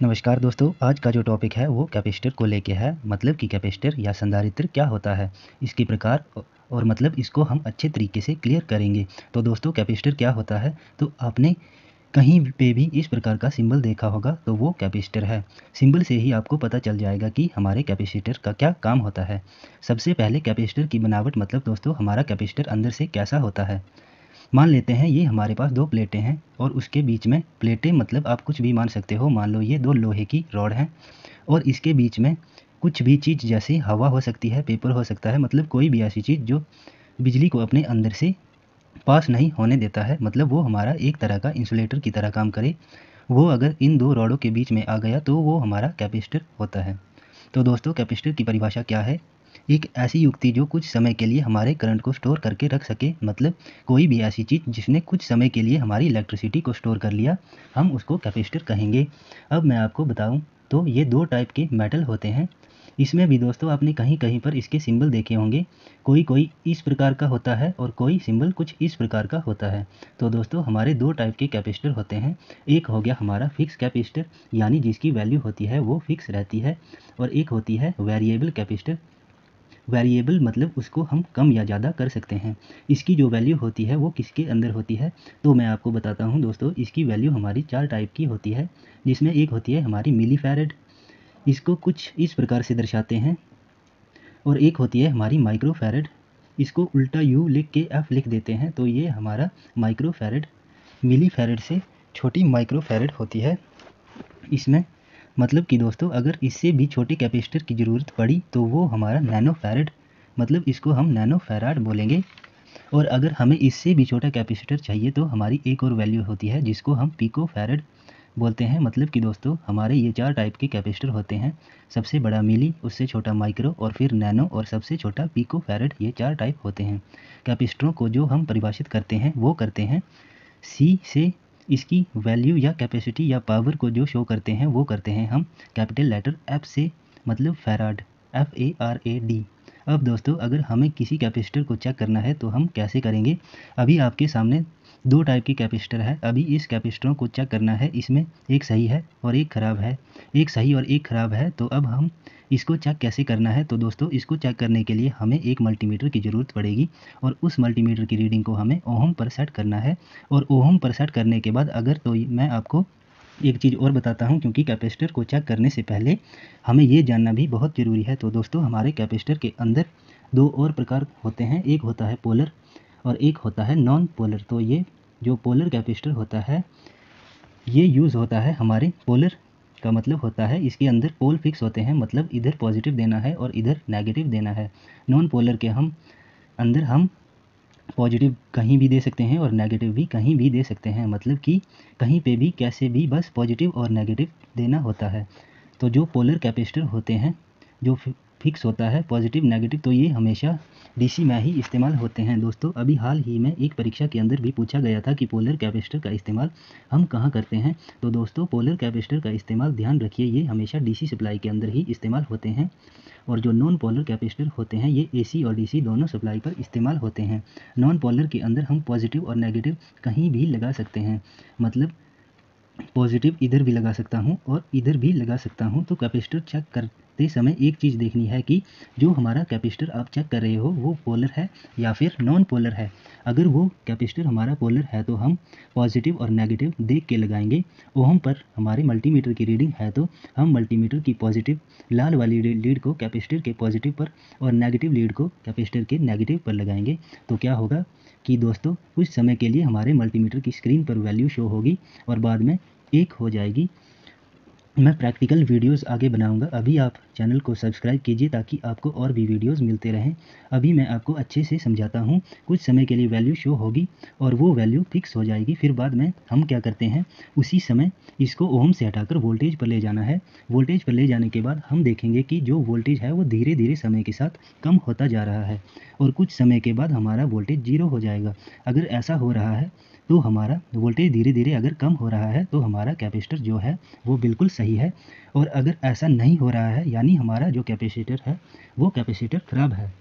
नमस्कार दोस्तों, आज का जो टॉपिक है वो कैपेसिटर को लेके है। मतलब कि कैपेसिटर या संधारित्र क्या होता है, इसके प्रकार और मतलब इसको हम अच्छे तरीके से क्लियर करेंगे। तो दोस्तों कैपेसिटर क्या होता है, तो आपने कहीं पे भी इस प्रकार का सिंबल देखा होगा तो वो कैपेसिटर है। सिंबल से ही आपको पता चल जाएगा कि हमारे कैपेसिटर का क्या काम होता है। सबसे पहले कैपेसिटर की बनावट मतलब दोस्तों हमारा कैपेसिटर अंदर से कैसा होता है। मान लेते हैं ये हमारे पास दो प्लेटें हैं और उसके बीच में प्लेटें मतलब आप कुछ भी मान सकते हो। मान लो ये दो लोहे की रॉड हैं और इसके बीच में कुछ भी चीज़ जैसे हवा हो सकती है, पेपर हो सकता है, मतलब कोई भी ऐसी चीज़ जो बिजली को अपने अंदर से पास नहीं होने देता है, मतलब वो हमारा एक तरह का इंसुलेटर की तरह काम करे। वो अगर इन दो रॉडों के बीच में आ गया तो वो हमारा कैपेसिटर होता है। तो दोस्तों कैपेसिटर की परिभाषा क्या है? एक ऐसी युक्ति जो कुछ समय के लिए हमारे करंट को स्टोर करके रख सके, मतलब कोई भी ऐसी चीज़ जिसने कुछ समय के लिए हमारी इलेक्ट्रिसिटी को स्टोर कर लिया, हम उसको कैपेसिटर कहेंगे। अब मैं आपको बताऊं तो ये दो टाइप के मेटल होते हैं। इसमें भी दोस्तों आपने कहीं कहीं पर इसके सिंबल देखे होंगे। कोई कोई इस प्रकार का होता है और कोई सिंबल कुछ इस प्रकार का होता है। तो दोस्तों हमारे दो टाइप के कैपेसिटर होते हैं। एक हो गया हमारा फिक्स कैपेसिटर, यानी जिसकी वैल्यू होती है वो फिक्स रहती है, और एक होती है वेरिएबल कैपेसिटर। वेरिएबल मतलब उसको हम कम या ज़्यादा कर सकते हैं। इसकी जो वैल्यू होती है वो किसके अंदर होती है, तो मैं आपको बताता हूँ दोस्तों। इसकी वैल्यू हमारी चार टाइप की होती है, जिसमें एक होती है हमारी मिली फैरेड, इसको कुछ इस प्रकार से दर्शाते हैं। और एक होती है हमारी माइक्रो फैरेड, इसको उल्टा यू लिख के एफ लिख देते हैं, तो ये हमारा माइक्रो फैरेड। मिली फैरेड से छोटी माइक्रो फैरेड होती है। इसमें मतलब कि दोस्तों अगर इससे भी छोटे कैपेसिटर की ज़रूरत पड़ी तो वो हमारा नैनो फैरड, मतलब इसको हम नैनो फैराड बोलेंगे। और अगर हमें इससे भी छोटा कैपेसिटर चाहिए तो हमारी एक और वैल्यू होती है जिसको हम पिको फैरड बोलते हैं। मतलब कि दोस्तों हमारे ये चार टाइप के कैपेसिटर होते हैं। सबसे बड़ा मिली, उससे छोटा माइक्रो, और फिर नैनो, और सबसे छोटा पिको फैरड। ये चार टाइप होते हैं। कैपेसिटरों को जो हम परिभाषित करते हैं वो करते हैं सी से। इसकी वैल्यू या कैपेसिटी या पावर को जो शो करते हैं वो करते हैं हम कैपिटल लेटर एफ से, मतलब फैराड, FARAD। अब दोस्तों अगर हमें किसी कैपेसिटर को चेक करना है तो हम कैसे करेंगे। अभी आपके सामने दो टाइप के कैपेसिटर है। अभी इस कैपेसिटरों को चेक करना है, इसमें एक सही है और एक ख़राब है। एक सही और एक ख़राब है, तो अब हम इसको चेक कैसे करना है। तो दोस्तों इसको चेक करने के लिए हमें एक मल्टीमीटर की ज़रूरत पड़ेगी, और उस मल्टीमीटर की रीडिंग को हमें ओहम पर सेट करना है। और ओहम पर सेट करने के बाद अगर तो मैं आपको एक चीज़ और बताता हूँ, क्योंकि कैपेसिटर को चेक करने से पहले हमें ये जानना भी बहुत ज़रूरी है। तो दोस्तों हमारे कैपेसिटर के अंदर दो और प्रकार होते हैं, एक होता है पोलर और एक होता है नॉन पोलर। तो ये जो पोलर कैपेसिटर होता है ये यूज़ होता है हमारे पोलर का मतलब होता है इसके अंदर पोल फिक्स होते हैं, मतलब इधर पॉजिटिव देना है और इधर नेगेटिव देना है। नॉन पोलर के अंदर हम पॉजिटिव कहीं भी दे सकते हैं और नेगेटिव भी कहीं भी दे सकते हैं, मतलब कि कहीं पे भी कैसे भी बस पॉजिटिव और नेगेटिव देना होता है। तो जो पोलर कैपेसिटर होते हैं जो फिक्स होता है पॉजिटिव नेगेटिव, तो ये हमेशा डीसी में ही इस्तेमाल होते हैं। दोस्तों अभी हाल ही में एक परीक्षा के अंदर भी पूछा गया था कि पोलर कैपेसिटर का इस्तेमाल हम कहाँ करते हैं। तो दोस्तों पोलर कैपेसिटर का इस्तेमाल ध्यान रखिए, ये हमेशा डीसी सप्लाई के अंदर ही इस्तेमाल होते हैं। और जो नॉन पोलर कैपेसिटर होते हैं ये एसी और डीसी दोनों सप्लाई पर इस्तेमाल होते हैं। नॉन पोलर के अंदर हम पॉजिटिव और नेगेटिव कहीं भी लगा सकते हैं, मतलब पॉजिटिव इधर भी लगा सकता हूँ और इधर भी लगा सकता हूँ। तो कैपेसिटर चेक करते समय एक चीज़ देखनी है कि जो हमारा कैपेसिटर आप चेक कर रहे हो वो पोलर है या फिर नॉन पोलर है। अगर वो कैपेसिटर हमारा पोलर है तो हम पॉजिटिव और नेगेटिव देख के लगाएंगे। ओहम पर हमारे मल्टीमीटर की रीडिंग है तो हम मल्टीमीटर की पॉजिटिव लाल वाली लीड को कैपेसिटर के पॉजिटिव पर और नेगेटिव लीड को कैपेसिटर के नेगेटिव पर लगाएंगे। तो क्या होगा कि दोस्तों कुछ समय के लिए हमारे मल्टीमीटर की स्क्रीन पर वैल्यू शो होगी और बाद में एक हो जाएगी। मैं प्रैक्टिकल वीडियोस आगे बनाऊंगा। अभी आप चैनल को सब्सक्राइब कीजिए ताकि आपको और भी वीडियोस मिलते रहें। अभी मैं आपको अच्छे से समझाता हूँ। कुछ समय के लिए वैल्यू शो होगी और वो वैल्यू फिक्स हो जाएगी। फिर बाद में हम क्या करते हैं, उसी समय इसको ओम से हटाकर वोल्टेज पर ले जाना है। वोल्टेज पर ले जाने के बाद हम देखेंगे कि जो वोल्टेज है वो धीरे धीरे समय के साथ कम होता जा रहा है और कुछ समय के बाद हमारा वोल्टेज 0 हो जाएगा। अगर ऐसा हो रहा है तो हमारा वोल्टेज धीरे धीरे अगर कम हो रहा है तो हमारा कैपेसिटर जो है वो बिल्कुल सही है। और अगर ऐसा नहीं हो रहा है यानी हमारा जो कैपेसिटर है वो कैपेसिटर ख़राब है।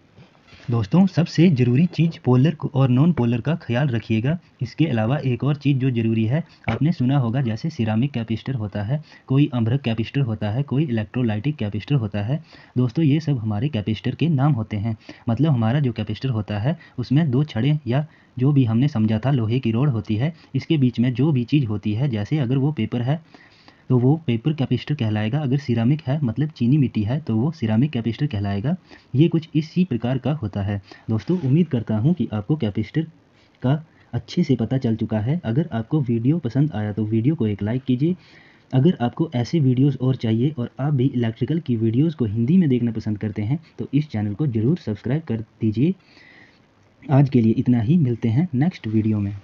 दोस्तों सबसे ज़रूरी चीज़ पोलर और नॉन पोलर का ख्याल रखिएगा। इसके अलावा एक और चीज़ जो ज़रूरी है, आपने सुना होगा जैसे सिरामिक कैपेसिटर होता है, कोई अम्रक कैपेसिटर होता है, कोई इलेक्ट्रोलाइटिक कैपेसिटर होता है। दोस्तों ये सब हमारे कैपेसिटर के नाम होते हैं। मतलब हमारा जो कैपेसिटर होता है उसमें 2 छड़ें या जो भी हमने समझा था लोहे की रॉड होती है, इसके बीच में जो भी चीज़ होती है, जैसे अगर वो पेपर है तो वो पेपर कैपेसिटर कहलाएगा। अगर सिरामिक है मतलब चीनी मिट्टी है तो वो सिरामिक कैपेसिटर कहलाएगा। ये कुछ इसी प्रकार का होता है। दोस्तों उम्मीद करता हूँ कि आपको कैपेसिटर का अच्छे से पता चल चुका है। अगर आपको वीडियो पसंद आया तो वीडियो को एक लाइक कीजिए। अगर आपको ऐसे वीडियोस और चाहिए और आप भी इलेक्ट्रिकल की वीडियोस को हिंदी में देखना पसंद करते हैं तो इस चैनल को ज़रूर सब्सक्राइब कर दीजिए। आज के लिए इतना ही, मिलते हैं नेक्स्ट वीडियो में।